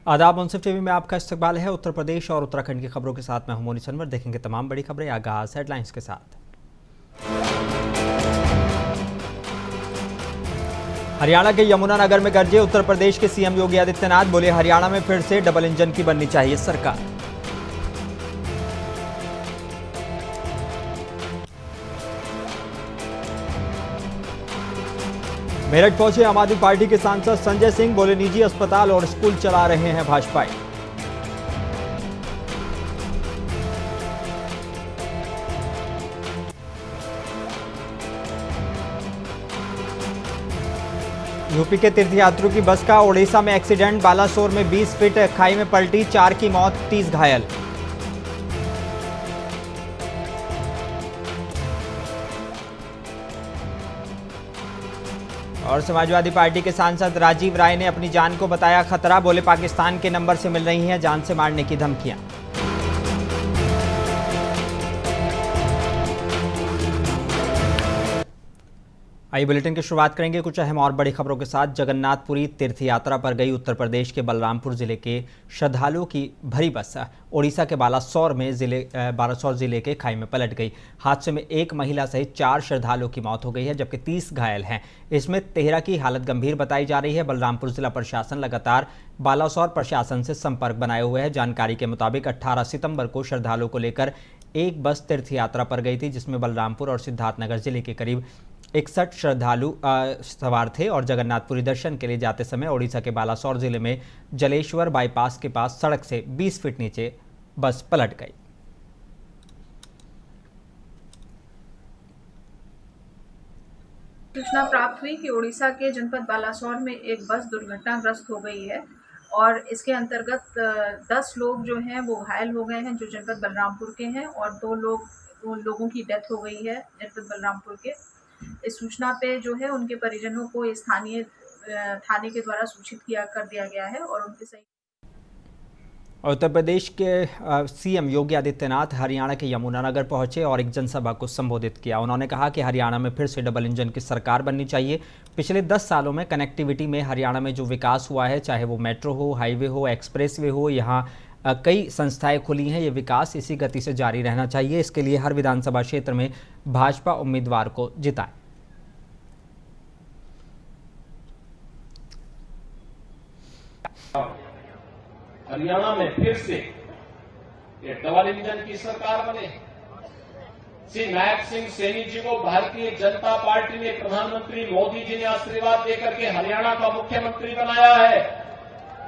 आदाब। मुंसिफ टीवी में आपका इस्तकबाल है। उत्तर प्रदेश और उत्तराखंड की खबरों के साथ मैं हूं मोनी सनवर। देखेंगे तमाम बड़ी खबरें। आगाज हेडलाइंस के साथ। हरियाणा के यमुनानगर में गरजे उत्तर प्रदेश के सीएम योगी आदित्यनाथ। बोले, हरियाणा में फिर से डबल इंजन की बननी चाहिए सरकार। मेरठ पहुंचे आम आदमी पार्टी के सांसद संजय सिंह। बोले, निजी अस्पताल और स्कूल चला रहे हैं भाजपाई। यूपी के तीर्थयात्रियों की बस का ओडिशा में एक्सीडेंट। बालासोर में 20 फीट खाई में पलटी, 4 की मौत, 30 घायल। और समाजवादी पार्टी के सांसद राजीव राय ने अपनी जान को बताया खतरा। बोले, पाकिस्तान के नंबर से मिल रही हैं जान से मारने की धमकियां। आइए बुलेटिन की शुरुआत करेंगे कुछ अहम और बड़ी खबरों के साथ। जगन्नाथपुरी तीर्थ यात्रा पर गई उत्तर प्रदेश के बलरामपुर जिले के श्रद्धालुओं की भरी बस ओडिशा के बालासोर जिले के खाई में पलट गई। हादसे में एक महिला सहित 4 श्रद्धालुओं की मौत हो गई है, जबकि 30 घायल हैं। इसमें 13 की हालत गंभीर बताई जा रही है। बलरामपुर जिला प्रशासन लगातार बालासोर प्रशासन से संपर्क बनाए हुए है। जानकारी के मुताबिक 18 सितंबर को श्रद्धालुओं को लेकर एक बस तीर्थ यात्रा पर गई थी, जिसमें बलरामपुर और सिद्धार्थनगर जिले के करीब 61 श्रद्धालु सवार थे और जगन्नाथपुरी दर्शन के लिए जाते समय ओडिशा के बालासोर जिले में जलेश्वर बाईपास के पास सड़क से 20 फीट नीचे बस पलट गई। सूचना प्राप्त हुई कि ओडिशा के जनपद बालासोर में एक बस दुर्घटनाग्रस्त हो गई है और इसके अंतर्गत 10 लोग जो हैं वो घायल हो गए हैं, जो जनपद बलरामपुर के हैं, और 2 लोगों की डेथ हो गई है जनपद बलरामपुर के। इस सूचना पे जो है उनके परिजनों को स्थानीय थाने के द्वारा सूचित कर दिया गया है और उनके सही। उत्तर प्रदेश के सीएम योगी आदित्यनाथ हरियाणा के यमुनानगर पहुंचे और एक जनसभा को संबोधित किया। उन्होंने कहा कि हरियाणा में फिर से डबल इंजन की सरकार बननी चाहिए। पिछले 10 सालों में कनेक्टिविटी में हरियाणा में जो विकास हुआ है, चाहे वो मेट्रो हो, हाईवे हो, एक्सप्रेसवे हो, यहाँ कई संस्थाएं खुली हैं। ये विकास इसी गति से जारी रहना चाहिए। इसके लिए हर विधानसभा क्षेत्र में भाजपा उम्मीदवार को जिताए। हरियाणा में फिर से ये डबल इंजन की सरकार बने। श्री नायब सिंह सैनी जी को भारतीय जनता पार्टी ने, प्रधानमंत्री मोदी जी ने आशीर्वाद देकर के हरियाणा का मुख्यमंत्री बनाया है।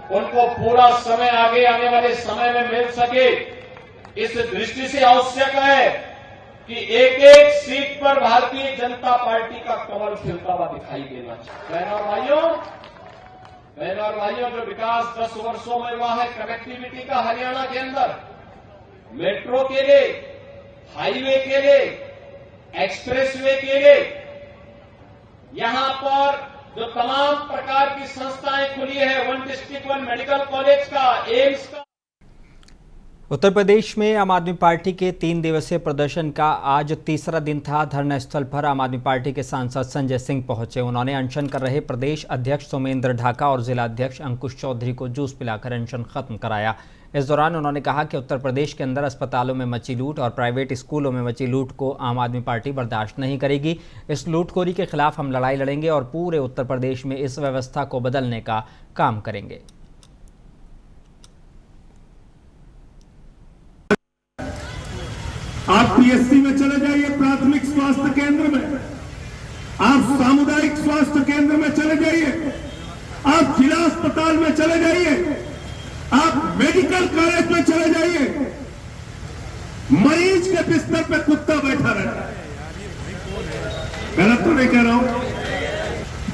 उनको पूरा समय आगे आने वाले समय में मिल सके, इस दृष्टि से आवश्यक है कि एक एक सीट पर भारतीय जनता पार्टी का कमल खिलता हुआ दिखाई देना चाहिए। बहनों और भाइयों, जो विकास 10 वर्षों में हुआ है कनेक्टिविटी का हरियाणा के अंदर, मेट्रो के लिए, हाईवे के लिए, एक्सप्रेसवे के लिए, यहां पर जो तमाम प्रकार की संस्थाएं खुली है, 1 डिस्ट्रिक्ट 1 मेडिकल कॉलेज का, एम्स का। उत्तर प्रदेश में आम आदमी पार्टी के 3 दिवसीय प्रदर्शन का आज तीसरा दिन था। धरना स्थल पर आम आदमी पार्टी के सांसद संजय सिंह पहुंचे। उन्होंने अनशन कर रहे प्रदेश अध्यक्ष सोमेंद्र ढाका और जिला अध्यक्ष अंकुश चौधरी को जूस पिलाकर अनशन खत्म कराया। इस दौरान उन्होंने कहा कि उत्तर प्रदेश के अंदर अस्पतालों में मची लूट और प्राइवेट स्कूलों में मची लूट को आम आदमी पार्टी बर्दाश्त नहीं करेगी। इस लूटखोरी के खिलाफ हम लड़ाई लड़ेंगे और पूरे उत्तर प्रदेश में इस व्यवस्था को बदलने का काम करेंगे। आप पीएससी में चले जाइए, प्राथमिक स्वास्थ्य केंद्र में, आप सामुदायिक स्वास्थ्य केंद्र में चले जाइए, आप जिला अस्पताल में चले जाइए, आप मेडिकल कॉलेज में चले जाइए, मरीज के बिस्तर पे कुत्ता बैठा रहता है। गलत तो नहीं कह रहा हूं।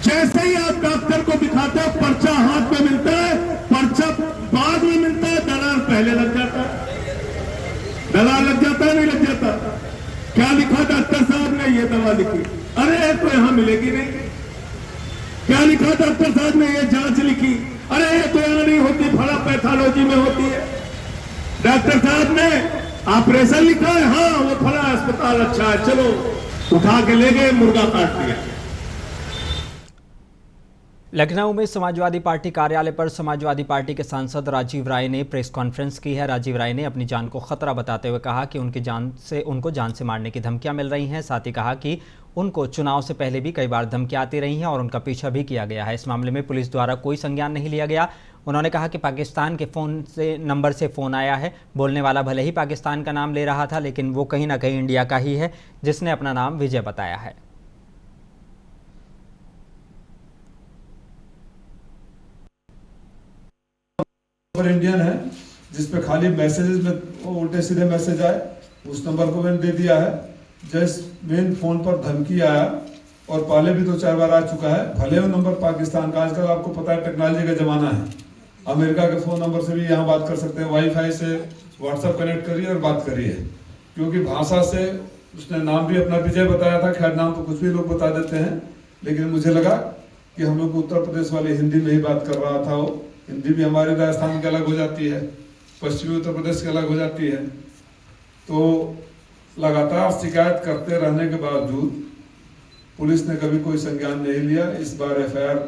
जैसे ही आप डॉक्टर को दिखाते हो, पर्चा हाथ में मिलता है, पर्चा बाद में मिलता है, दलाल पहले लग जाता है। दलाल लग जाता है, नहीं लग जाता? क्या लिखा डॉक्टर साहब ने? ये दवा लिखी, अरे तो यहां मिलेगी नहीं। क्या लिखा डॉक्टर साहब ने? ये जांच लिखी, अरे ये तो यहां नहीं होती, फला पैथोलॉजी में होती है। डॉक्टर साहब ने ऑपरेशन लिखा है, हाँ वो फला अस्पताल अच्छा है, चलो उठा के ले गए, मुर्गा काट दिया। लखनऊ में समाजवादी पार्टी कार्यालय पर समाजवादी पार्टी के सांसद राजीव राय ने प्रेस कॉन्फ्रेंस की है। राजीव राय ने अपनी जान को खतरा बताते हुए कहा कि उनको जान से मारने की धमकियां मिल रही हैं। साथ ही कहा कि उनको चुनाव से पहले भी कई बार धमकियां आती रही हैं और उनका पीछा भी किया गया है। इस मामले में पुलिस द्वारा कोई संज्ञान नहीं लिया गया। उन्होंने कहा कि पाकिस्तान के नंबर से फ़ोन आया है। बोलने वाला भले ही पाकिस्तान का नाम ले रहा था, लेकिन वो कहीं ना कहीं इंडिया का ही है, जिसने अपना नाम विजय बताया है। इंडियन है जिस पे खाली मैसेजेस में उल्टे सीधे मैसेज आए, उस नंबर को मैंने दे दिया है। जस्ट मेन फोन पर धमकी आया और पहले भी 2-4 बार आ चुका है। भले वो नंबर पाकिस्तान का, आजकल आपको पता है टेक्नोलॉजी का जमाना है, अमेरिका के फोन नंबर से भी यहाँ बात कर सकते हैं। वाईफाई से व्हाट्सएप कनेक्ट करिए और बात करिए, क्योंकि भाषा से उसने नाम भी अपना विजय बताया था। खैर नाम तो कुछ भी लोग बता देते हैं, लेकिन मुझे लगा कि हम लोग उत्तर प्रदेश वाले हिंदी में ही बात कर रहा था। वो हिंदी भी हमारी राजस्थान की अलग हो जाती है, पश्चिमी उत्तर प्रदेश की अलग हो जाती है। तो लगातार शिकायत करते रहने के बावजूद पुलिस ने कभी कोई संज्ञान नहीं लिया। इस बार एफआईआर।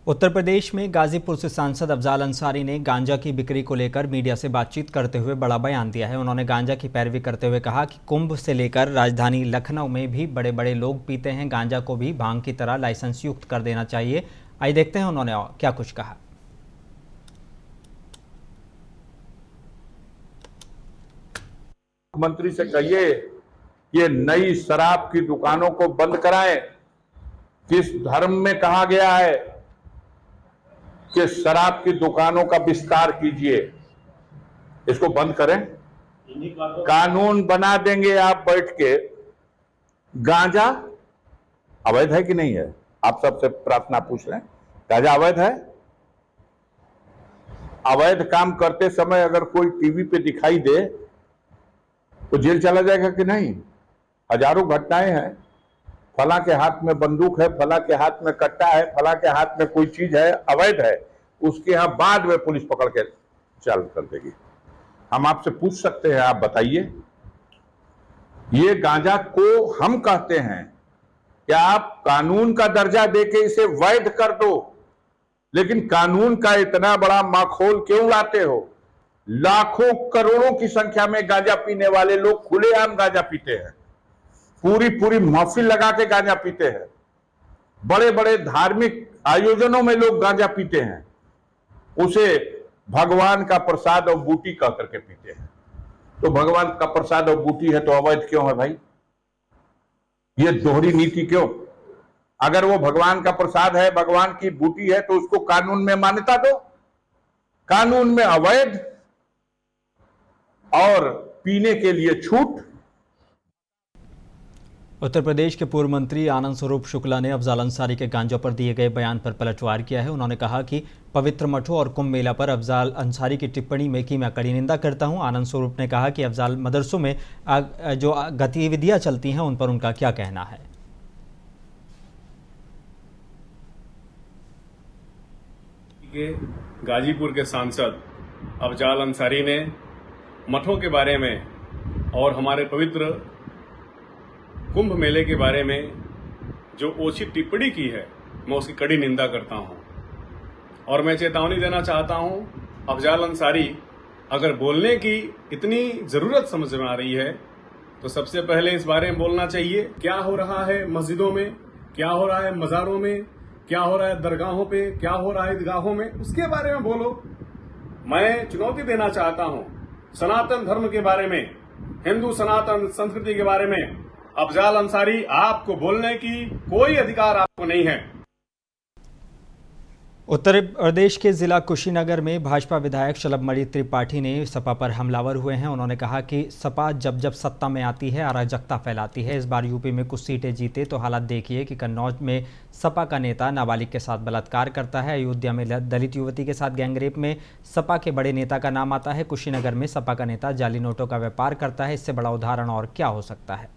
उत्तर प्रदेश में गाजीपुर से सांसद अफजाल अंसारी ने गांजा की बिक्री को लेकर मीडिया से बातचीत करते हुए बड़ा बयान दिया है। उन्होंने गांजा की पैरवी करते हुए कहा कि कुंभ से लेकर राजधानी लखनऊ में भी बड़े बड़े लोग पीते हैं। गांजा को भी भांग की तरह लाइसेंस युक्त कर देना चाहिए। आइए देखते हैं उन्होंने क्या कुछ कहा। मंत्री से कहिए ये नई शराब की दुकानों को बंद कराएं। किस धर्म में कहा गया है कि शराब की दुकानों का विस्तार कीजिए? इसको बंद करें, कानून बना देंगे आप बैठ के। गांजा अवैध है कि नहीं है? आप सबसे प्रार्थना पूछ रहे हैं, गांजा अवैध है? अवैध काम करते समय अगर कोई टीवी पे दिखाई दे तो जेल चला जाएगा कि नहीं? हजारों घटनाएं हैं, फला के हाथ में बंदूक है, फला के हाथ में कट्टा है, फला के हाथ में कोई चीज है, अवैध है, उसके यहां बाद में पुलिस पकड़ के चालू कर देगी। हम आपसे पूछ सकते हैं, आप बताइए, ये गांजा को हम कहते हैं क्या आप कानून का दर्जा देके इसे वैध कर दो, लेकिन कानून का इतना बड़ा माखौल क्यों लाते हो? लाखों करोड़ों की संख्या में गांजा पीने वाले लोग खुलेआम गांजा पीते हैं, पूरी महफिल लगा के गांजा पीते हैं, बड़े बड़े धार्मिक आयोजनों में लोग गांजा पीते हैं, उसे भगवान का प्रसाद और बूटी कह करके पीते हैं। तो भगवान का प्रसाद और बूटी है तो अवैध क्यों है भाई? ये दोहरी नीति क्यों? अगर वो भगवान का प्रसाद है, भगवान की बूटी है, तो उसको कानून में मान्यता दो। कानून में अवैध और पीने के लिए छूट। उत्तर प्रदेश के पूर्व मंत्री आनंद स्वरूप शुक्ला ने अफजाल अंसारी के गांजा पर दिए गए बयान पर पलटवार किया है। उन्होंने कहा कि पवित्र मठों और कुंभ मेला पर अफजाल अंसारी की टिप्पणी में की मैं कड़ी निंदा करता हूं। आनंद स्वरूप ने कहा कि अफजाल मदरसों में जो गतिविधियां चलती हैं उन पर उनका क्या कहना है। गाजीपुर के सांसद अफजाल अंसारी ने मठों के बारे में और हमारे पवित्र कुंभ मेले के बारे में जो ओछी टिप्पणी की है, मैं उसकी कड़ी निंदा करता हूं और मैं चेतावनी देना चाहता हूं, अफजाल अंसारी अगर बोलने की इतनी जरूरत समझ में आ रही है तो सबसे पहले इस बारे में बोलना चाहिए क्या हो रहा है मस्जिदों में, क्या हो रहा है मज़ारों में, क्या हो रहा है दरगाहों पे, क्या हो रहा है ईदगाहों में, उसके बारे में बोलो। मैं चुनौती देना चाहता हूं सनातन धर्म के बारे में, हिंदू सनातन संस्कृति के बारे में अफजाल अंसारी, आपको बोलने की कोई अधिकार आपको नहीं है। उत्तर प्रदेश के जिला कुशीनगर में भाजपा विधायक शलभमणि त्रिपाठी ने सपा पर हमलावर हुए हैं। उन्होंने कहा कि सपा जब जब सत्ता में आती है अराजकता फैलाती है। इस बार यूपी में कुछ सीटें जीते तो हालात देखिए कि कन्नौज में सपा का नेता नाबालिग के साथ बलात्कार करता है, अयोध्या में दलित युवती के साथ गैंगरेप में सपा के बड़े नेता का नाम आता है, कुशीनगर में सपा का नेता जाली नोटों का व्यापार करता है। इससे बड़ा उदाहरण और क्या हो सकता है।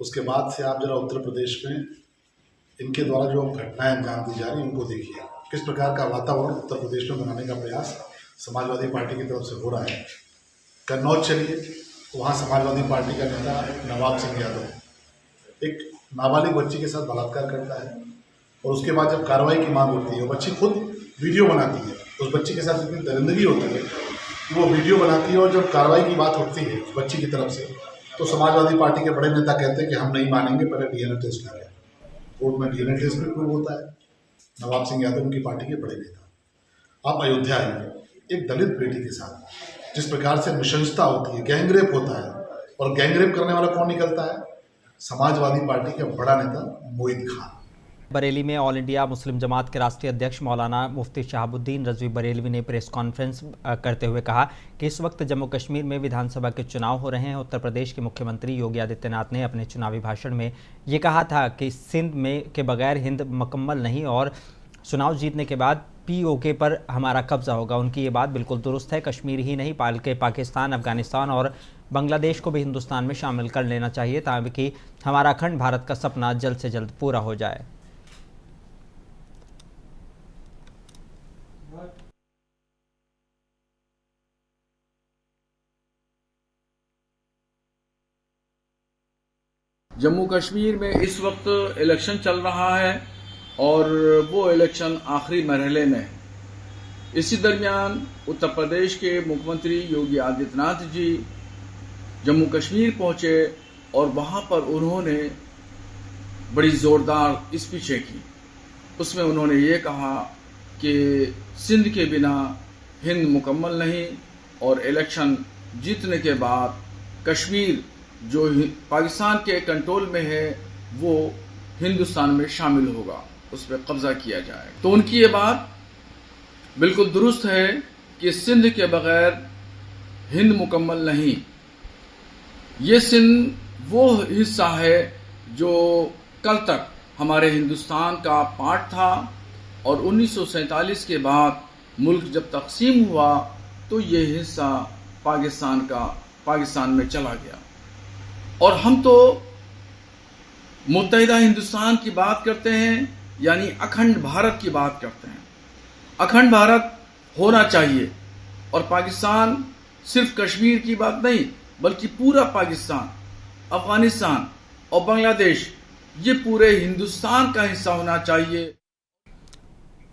उसके बाद से आप जरा उत्तर प्रदेश में इनके द्वारा जो घटनाएं अंजाम दी जा रही हैं उनको देखिए, किस प्रकार का वातावरण उत्तर प्रदेश में बनाने का प्रयास समाजवादी पार्टी की तरफ से हो रहा है। कन्नौज चलिए, वहाँ समाजवादी पार्टी का नेता नवाब सिंह यादव एक नाबालिग बच्ची के साथ बलात्कार करता है और उसके बाद जब कार्रवाई की मांग होती है, वो बच्ची खुद वीडियो बनाती है। उस बच्ची के साथ इतनी दरिंदगी होती है कि वो वीडियो बनाती है और जब कार्रवाई की बात होती है उस बच्ची की तरफ से, तो समाजवादी पार्टी के बड़े नेता कहते हैं कि हम नहीं मानेंगे, पहले डीएनए टेस्ट करें। कोर्ट में डीएनए टेस्ट भी प्रूव होता है। नवाब सिंह यादव उनकी पार्टी के बड़े नेता। आप अयोध्या आइए, एक दलित बेटी के साथ जिस प्रकार से नृशंसता होती है, गैंगरेप होता है, और गैंगरेप करने वाला कौन निकलता है? समाजवादी पार्टी का बड़ा नेता मोहित खान। बरेली में ऑल इंडिया मुस्लिम जमात के राष्ट्रीय अध्यक्ष मौलाना मुफ्ती शहाबुद्दीन रजवी बरेलवी ने प्रेस कॉन्फ्रेंस करते हुए कहा कि इस वक्त जम्मू कश्मीर में विधानसभा के चुनाव हो रहे हैं। उत्तर प्रदेश के मुख्यमंत्री योगी आदित्यनाथ ने अपने चुनावी भाषण में ये कहा था कि सिंध में के बगैर हिंद मुकम्मल नहीं और चुनाव जीतने के बाद पीओके पर हमारा कब्जा होगा। उनकी ये बात बिल्कुल दुरुस्त है। कश्मीर ही नहीं बल्कि पाकिस्तान, अफगानिस्तान और बांग्लादेश को भी हिंदुस्तान में शामिल कर लेना चाहिए ताकि हमारा अखंड भारत का सपना जल्द से जल्द पूरा हो जाए। जम्मू कश्मीर में इस वक्त इलेक्शन चल रहा है और वो इलेक्शन आखिरी मरहले में है। इसी दरमियान उत्तर प्रदेश के मुख्यमंत्री योगी आदित्यनाथ जी जम्मू कश्मीर पहुंचे और वहां पर उन्होंने बड़ी जोरदार स्पीचें की। उसमें उन्होंने ये कहा कि सिंध के बिना हिंद मुकम्मल नहीं और इलेक्शन जीतने के बाद कश्मीर जो पाकिस्तान के कंट्रोल में है वो हिंदुस्तान में शामिल होगा, उस पर कब्जा किया जाए। तो उनकी ये बात बिल्कुल दुरुस्त है कि सिंध के बगैर हिंद मुकम्मल नहीं। ये सिंध वो हिस्सा है जो कल तक हमारे हिंदुस्तान का पार्ट था और 1947 के बाद मुल्क जब तकसीम हुआ तो ये हिस्सा पाकिस्तान में चला गया। और हम तो मुत्तहिदा हिंदुस्तान की बात करते हैं, यानी अखंड भारत की बात करते हैं। अखंड भारत होना चाहिए और पाकिस्तान सिर्फ कश्मीर की बात नहीं बल्कि पूरा पाकिस्तान, अफगानिस्तान और बांग्लादेश ये पूरे हिंदुस्तान का हिस्सा होना चाहिए।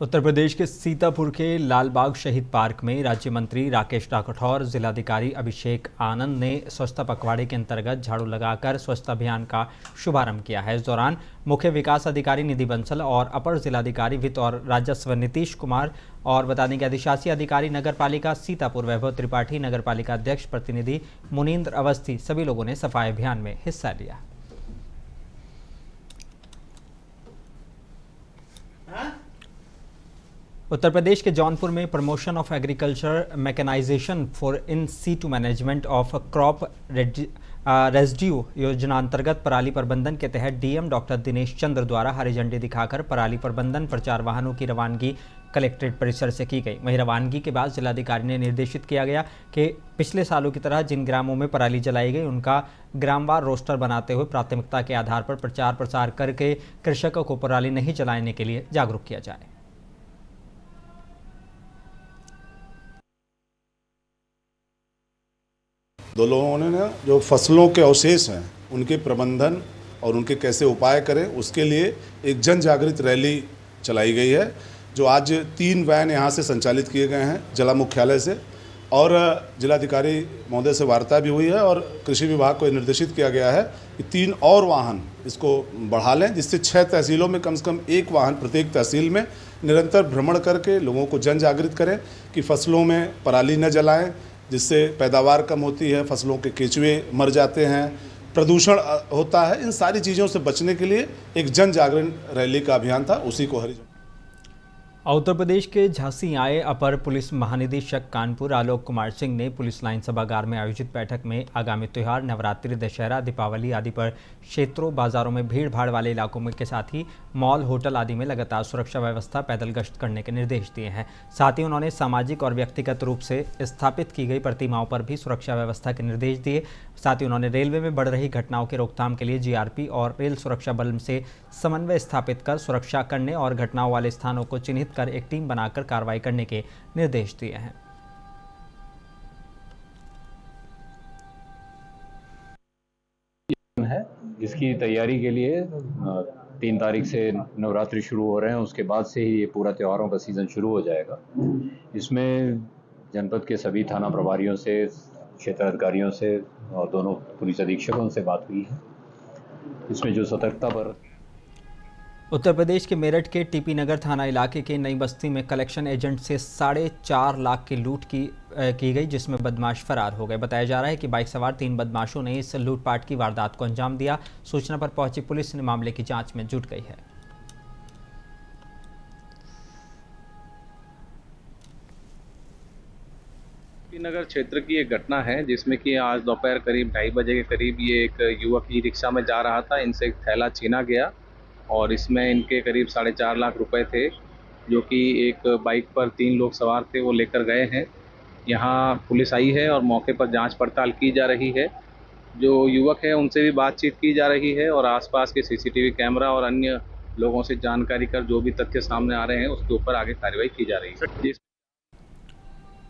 उत्तर प्रदेश के सीतापुर के लालबाग शहीद पार्क में राज्य मंत्री राकेश राठौर, जिलाधिकारी अभिषेक आनंद ने स्वच्छता पखवाड़े के अंतर्गत झाड़ू लगाकर स्वच्छता अभियान का शुभारंभ किया है। इस दौरान मुख्य विकास अधिकारी निधि बंसल और अपर जिलाधिकारी वित्त और राजस्व नीतीश कुमार और बता दें कि अधिशासी अधिकारी नगर पालिका सीतापुर वैभव त्रिपाठी, नगर पालिका अध्यक्ष प्रतिनिधि मुनींद्र अवस्थी सभी लोगों ने सफाई अभियान में हिस्सा लिया। उत्तर प्रदेश के जौनपुर में promotion of agriculture mechanisation for in situ management of crop residue योजना अंतर्गत पराली प्रबंधन के तहत डीएम डॉक्टर दिनेश चंद्र द्वारा हरी झंडी दिखाकर पराली प्रबंधन प्रचार वाहनों की रवानगी कलेक्ट्रेट परिसर से की गई। वहीं रवानगी के बाद जिलाधिकारी ने निर्देशित किया गया कि पिछले सालों की तरह जिन ग्रामों में पराली जलाई गई उनका ग्रामवार रोस्टर बनाते हुए प्राथमिकता के आधार पर प्रचार प्रसार करके कृषकों को पराली नहीं जलाने के लिए जागरूक किया जाए। दो लोगों ने ना जो फसलों के अवशेष हैं उनके प्रबंधन और उनके कैसे उपाय करें उसके लिए एक जन जागृत रैली चलाई गई है, जो आज 3 वैन यहाँ से संचालित किए गए हैं जिला मुख्यालय से, और जिलाधिकारी महोदय से वार्ता भी हुई है और कृषि विभाग को निर्देशित किया गया है कि 3 और वाहन इसको बढ़ा लें, जिससे 6 तहसीलों में कम से कम 1 वाहन प्रत्येक तहसील में निरंतर भ्रमण करके लोगों को जन जागृत करें कि फसलों में पराली न जलाएं, जिससे पैदावार कम होती है, फसलों के केंचुए मर जाते हैं, प्रदूषण होता है। इन सारी चीज़ों से बचने के लिए एक जन जागरण रैली का अभियान था, उसी को हरी। उत्तर प्रदेश के झांसी आए अपर पुलिस महानिदेशक कानपुर आलोक कुमार सिंह ने पुलिस लाइन सभागार में आयोजित बैठक में आगामी त्यौहार नवरात्रि, दशहरा, दीपावली आदि पर क्षेत्रों, बाजारों में भीड़ भाड़ वाले इलाकों में के साथ ही मॉल, होटल आदि में लगातार सुरक्षा व्यवस्था पैदल गश्त करने के निर्देश दिए हैं। साथ ही उन्होंने सामाजिक और व्यक्तिगत रूप से स्थापित की गई प्रतिमाओं पर भी सुरक्षा व्यवस्था के निर्देश दिए। साथ ही उन्होंने रेलवे में बढ़ रही घटनाओं की रोकथाम के लिए जीआरपी और रेल सुरक्षा बल से समन्वय स्थापित कर सुरक्षा करने और घटनाओं वाले स्थानों को चिन्हित कर एक टीम बनाकर कार्रवाई करने के निर्देश दिए हैं। है, जिसकी तैयारी के लिए 3 तारीख से नवरात्रि शुरू हो रहे हैं। उसके बाद से ही ये पूरा त्योहारों का सीज़न शुरू हो जाएगा। इसमें जनपद के सभी थाना प्रभारियों से, क्षेत्राधिकारियों से और दोनों पुलिस अधीक्षकों से बात हुई है। इसमें जो सतर्कता पर उत्तर प्रदेश के मेरठ के टीपी नगर थाना इलाके के नई बस्ती में कलेक्शन एजेंट से 4.5 लाख की लूट की गई, जिसमें बदमाश फरार हो गए। बताया जा रहा है कि बाइक सवार 3 बदमाशों ने इस लूटपाट की वारदात को अंजाम दिया। सूचना पर पहुंची पुलिस ने मामले की जांच में जुट गई है। नगर क्षेत्र की एक घटना है जिसमें कि आज दोपहर करीब 2:30 बजे के करीब ये एक युवक ई रिक्शा में जा रहा था। इनसे एक थैला छीना गया और इसमें इनके करीब 4.5 लाख रुपए थे, जो कि एक बाइक पर 3 लोग सवार थे, वो लेकर गए हैं। यहाँ पुलिस आई है और मौके पर जांच पड़ताल की जा रही है। जो युवक है उनसे भी बातचीत की जा रही है और आसपास के सीसीटीवी कैमरा और अन्य लोगों से जानकारी कर जो भी तथ्य सामने आ रहे हैं उसके ऊपर आगे कार्रवाई की जा रही है।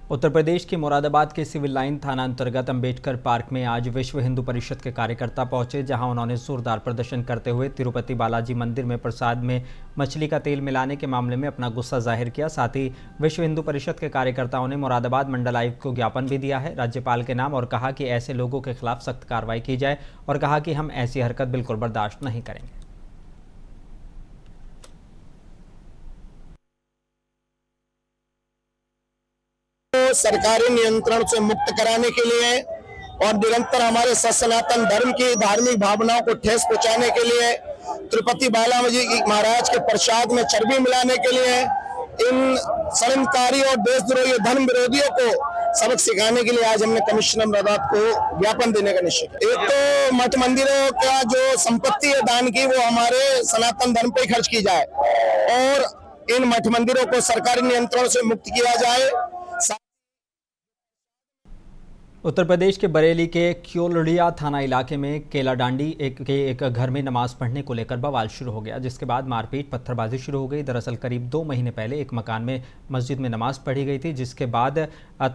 उत्तर प्रदेश के मुरादाबाद के सिविल लाइन थाना अंतर्गत अंबेडकर पार्क में आज विश्व हिंदू परिषद के कार्यकर्ता पहुंचे, जहां उन्होंने जोरदार प्रदर्शन करते हुए तिरुपति बालाजी मंदिर में प्रसाद में मछली का तेल मिलाने के मामले में अपना गुस्सा जाहिर किया। साथ ही विश्व हिंदू परिषद के कार्यकर्ताओं ने मुरादाबाद मंडल आयुक्त को ज्ञापन भी दिया है राज्यपाल के नाम, और कहा कि ऐसे लोगों के खिलाफ सख्त कार्रवाई की जाए, और कहा कि हम ऐसी हरकत बिल्कुल बर्दाश्त नहीं करेंगे। सरकारी नियंत्रण से मुक्त कराने के लिए और निरंतर हमारे सनातन धर्म की धार्मिक भावनाओं को ठेस पहुंचाने के लिए, तिरुपति बालाजी महाराज के प्रसाद में चर्बी मिलाने के लिए, इन षड्यंत्रकारी और देशद्रोही धर्म विरोधियों को सबक सिखाने के लिए आज हमने कमिश्नर मुरादाबाद को ज्ञापन देने का निश्चय किया। एक तो मठ मंदिरों का जो संपत्ति है दान की, वो हमारे सनातन धर्म पे खर्च की जाए और इन मठ मंदिरों को सरकारी नियंत्रण से मुक्त किया जाए। उत्तर प्रदेश के बरेली के क्योलड़िया थाना इलाके में केलाडांडी एक घर में नमाज पढ़ने को लेकर बवाल शुरू हो गया, जिसके बाद मारपीट पत्थरबाजी शुरू हो गई। दरअसल करीब 2 महीने पहले एक मकान में मस्जिद में नमाज पढ़ी गई थी, जिसके बाद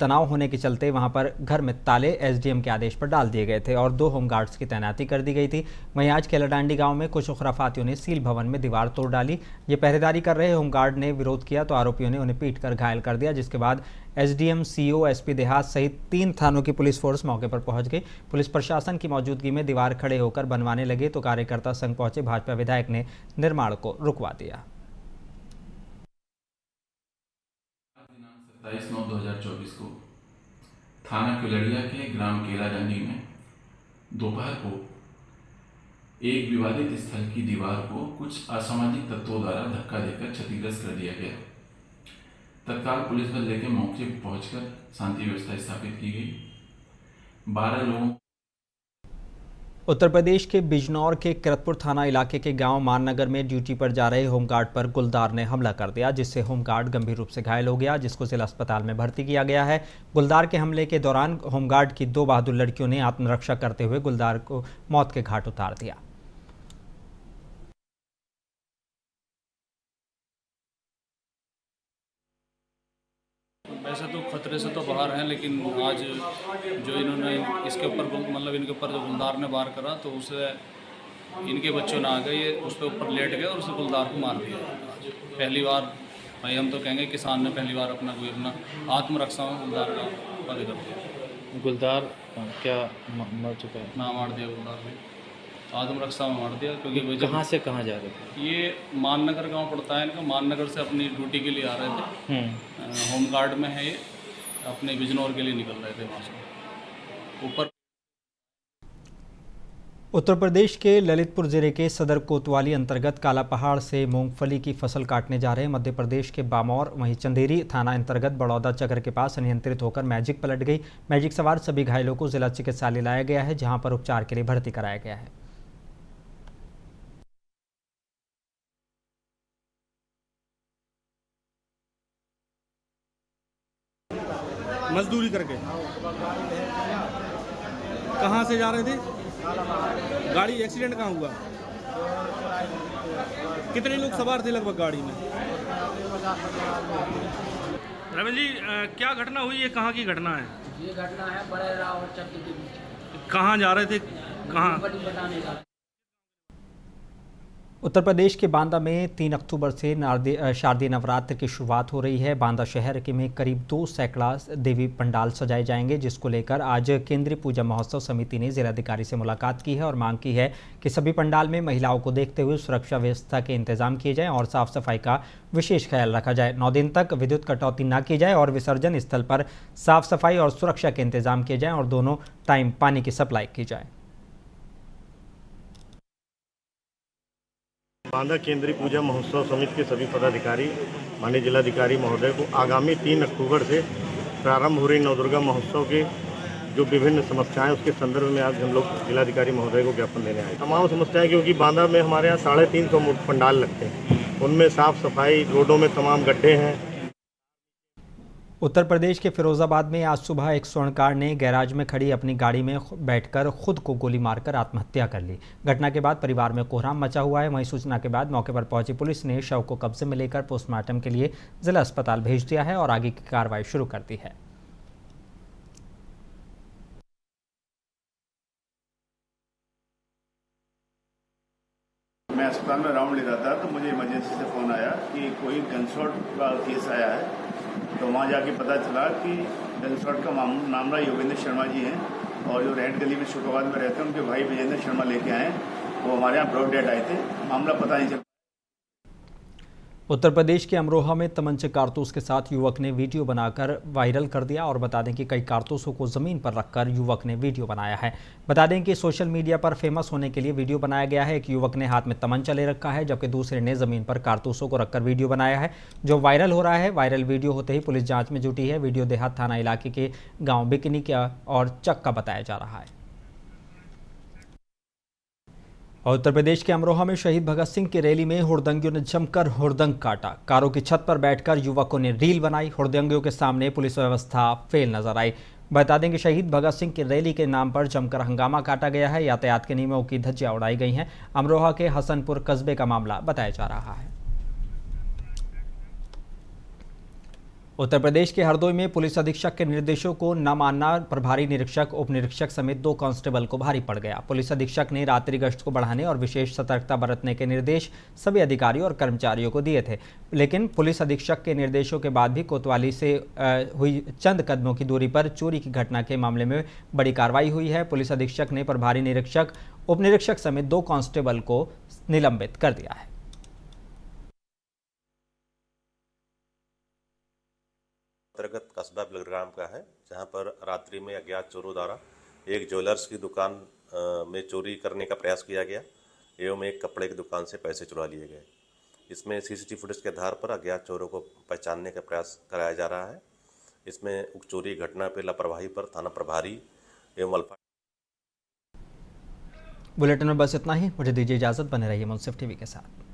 तनाव होने के चलते वहां पर घर में ताले एसडीएम के आदेश पर डाल दिए गए थे और 2 होमगार्ड्स की तैनाती कर दी गई थी। वहीं आज केलाडांडी गाँव में कुछ खुराफातियों ने सील भवन में दीवार तोड़ डाली। ये पहरेदारी कर रहे होमगार्ड ने विरोध किया तो आरोपियों ने उन्हें पीट कर घायल कर दिया, जिसके बाद एसडीएम, सीओ, एसपी देहात सहित 3 थानों की पुलिस फोर्स मौके पर पहुंच गई। पुलिस प्रशासन की मौजूदगी में दीवार खड़े होकर बनवाने लगे तो कार्यकर्ता संग पहुंचे भाजपा विधायक ने निर्माण को रुकवा दिया। 27/9/2024 को थाना क्योलड़िया के ग्राम केलाडांडी में दोपहर को एक विवादित स्थल की दीवार को कुछ असामाजिक तत्वों द्वारा धक्का देकर क्षतिग्रस्त कर दिया गया। तत्काल पुलिस बल लेकर मौके पर पहुंचकर शांति व्यवस्था स्थापित की गई। 12 लोगों। उत्तर प्रदेश के बिजनौर के किरतपुर थाना इलाके के गांव माननगर में ड्यूटी पर जा रहे होमगार्ड पर गुलदार ने हमला कर दिया, जिससे होमगार्ड गंभीर रूप से घायल हो गया, जिसको जिला अस्पताल में भर्ती किया गया है। गुलदार के हमले के दौरान होमगार्ड की 2 बहादुर लड़कियों ने आत्मरक्षा करते हुए गुलदार को मौत के घाट उतार दिया। वैसे तो खतरे से तो बाहर हैं, लेकिन आज जो इन्होंने इसके ऊपर मतलब इनके ऊपर जो गुलदार ने वार करा तो उसे इनके बच्चों ने आ गए, ये उस पर ऊपर लेट गए और उसे गुलदार को मार दिया। पहली बार भाई हम तो कहेंगे किसान ने पहली बार अपना कोई अपना आत्मरक्षा में गुलदार का पद कर दिया। गुलदार क्या मर चुका है? ना मार दिया गुलदार ने, आत्मरक्षा में मार दिया। क्योंकि कहाँ से कहाँ जा रहे थे? ये माननगर गांव पड़ता है इनका, माननगर से अपनी ड्यूटी के लिए आ रहे थे। होमगार्ड में है ये, अपने बिजनौर के लिए निकल रहे थे वहाँ से ऊपर। उत्तर प्रदेश के ललितपुर जिले के सदर कोतवाली अंतर्गत काला पहाड़ से मूंगफली की फसल काटने जा रहे मध्य प्रदेश के बामौर वहीं चंदेरी थाना अंतर्गत बड़ौदा चक्र के पास अनियंत्रित होकर मैजिक पलट गई। मैजिक सवार सभी घायलों को जिला चिकित्सालय लाया गया है, जहां पर उपचार के लिए भर्ती कराया गया है। मजदूरी करके कहाँ से जा रहे थे? गाड़ी एक्सीडेंट कहाँ हुआ? कितने लोग सवार थे लगभग गाड़ी में? रमेश जी, क्या घटना हुई है? कहाँ की घटना है? ये घटना है बड़ेरा और चक्की के बीच। कहाँ जा रहे थे? कहाँ? उत्तर प्रदेश के बांदा में 3 अक्टूबर से शारदीय नवरात्र की शुरुआत हो रही है। बांदा शहर के में करीब 2 सैकड़ा देवी पंडाल सजाए जाएंगे, जिसको लेकर आज केंद्रीय पूजा महोत्सव समिति ने जिलाधिकारी से मुलाकात की है और मांग की है कि सभी पंडाल में महिलाओं को देखते हुए सुरक्षा व्यवस्था के इंतजाम किए जाएं और साफ सफाई का विशेष ख्याल रखा जाए। 9 दिन तक विद्युत कटौती न की जाए और विसर्जन स्थल पर साफ सफाई और सुरक्षा के इंतजाम किए जाएं और दोनों टाइम पानी की सप्लाई की जाए। बांदा केंद्रीय पूजा महोत्सव समिति के सभी पदाधिकारी माननीय जिलाधिकारी महोदय को आगामी 3 अक्टूबर से प्रारंभ हो रही नवदुर्गा महोत्सव के जो विभिन्न समस्याएं उसके संदर्भ में आज हम लोग जिलाधिकारी महोदय को ज्ञापन देने आए। तमाम समस्याएं क्योंकि बांदा में हमारे यहाँ 350 पंडाल लगते हैं, उनमें साफ सफाई, रोडों में तमाम गड्ढे हैं। उत्तर प्रदेश के फिरोजाबाद में आज सुबह एक स्वर्णकार ने गैराज में खड़ी अपनी गाड़ी में बैठकर खुद को गोली मारकर आत्महत्या कर ली। घटना के बाद परिवार में कोहराम मचा हुआ है। वहीं सूचना के बाद मौके पर पहुंची पुलिस ने शव को कब्जे में लेकर पोस्टमार्टम के लिए जिला अस्पताल भेज दिया है और आगे की कार्रवाई शुरू कर दी है। मैं अस्पताल में राउंड ले रहा था तो मुझे इमरजेंसी से फोन आया कि कोई गनशॉट का केस आया है। तो वहाँ जाके पता चला कि गनशॉट का मामला योगेंद्र शर्मा जी हैं और जो रेड गली में शुक्रवार में रहते हैं उनके भाई विजेंद्र शर्मा लेके आए, वो हमारे यहाँ ब्रॉड डेड आए थे। मामला पता नहीं चला। उत्तर प्रदेश के अमरोहा में तमंचे कारतूस के साथ युवक ने वीडियो बनाकर वायरल कर दिया और बता दें कि कई कारतूसों को जमीन पर रखकर युवक ने वीडियो बनाया है। बता दें कि सोशल मीडिया पर फेमस होने के लिए वीडियो बनाया गया है। एक युवक ने हाथ में तमंचा ले रखा है जबकि दूसरे ने जमीन पर कारतूसों को रखकर वीडियो बनाया है जो वायरल हो रहा है। वायरल वीडियो होते ही पुलिस जाँच में जुटी है। वीडियो देहात थाना इलाके के गाँव बिकनी का और चक का बताया जा रहा है। और उत्तर प्रदेश के अमरोहा में शहीद भगत सिंह की रैली में हुड़दंगियों ने जमकर हुड़दंग काटा। कारों की छत पर बैठकर युवकों ने रील बनाई। हुड़दंगियों के सामने पुलिस व्यवस्था फेल नजर आई। बता दें कि शहीद भगत सिंह की रैली के नाम पर जमकर हंगामा काटा गया है। यातायात के नियमों की धज्जियां उड़ाई गई हैं। अमरोहा के हसनपुर कस्बे का मामला बताया जा रहा है। उत्तर प्रदेश के हरदोई में पुलिस अधीक्षक के निर्देशों को न मानना प्रभारी निरीक्षक, उप निरीक्षक समेत 2 कांस्टेबल को भारी पड़ गया। पुलिस अधीक्षक ने रात्रि गश्त को बढ़ाने और विशेष सतर्कता बरतने के निर्देश सभी अधिकारियों और कर्मचारियों को दिए थे, लेकिन पुलिस अधीक्षक के निर्देशों के बाद भी कोतवाली से हुई चंद कदमों की दूरी पर चोरी की घटना के मामले में बड़ी कार्रवाई हुई है। पुलिस अधीक्षक ने प्रभारी निरीक्षक, उप निरीक्षक समेत 2 कांस्टेबल को निलंबित कर दिया है। अंतर्गत कस्बा बिलग्राम का है, जहां पर रात्रि में अज्ञात चोरों द्वारा एक ज्वेलर्स की दुकान में चोरी करने का प्रयास किया गया एवं एक कपड़े की दुकान से पैसे चुरा लिए गए। इसमें सीसीटीवी फुटेज के आधार पर अज्ञात चोरों को पहचानने का प्रयास कराया जा रहा है। इसमें उक्त चोरी घटना पर लापरवाही पर थाना प्रभारी एवं अल्फा। बुलेटिन में बस इतना ही। मुझे दीजिए इजाजत। बने रहिए मुंसिफ टीवी के साथ।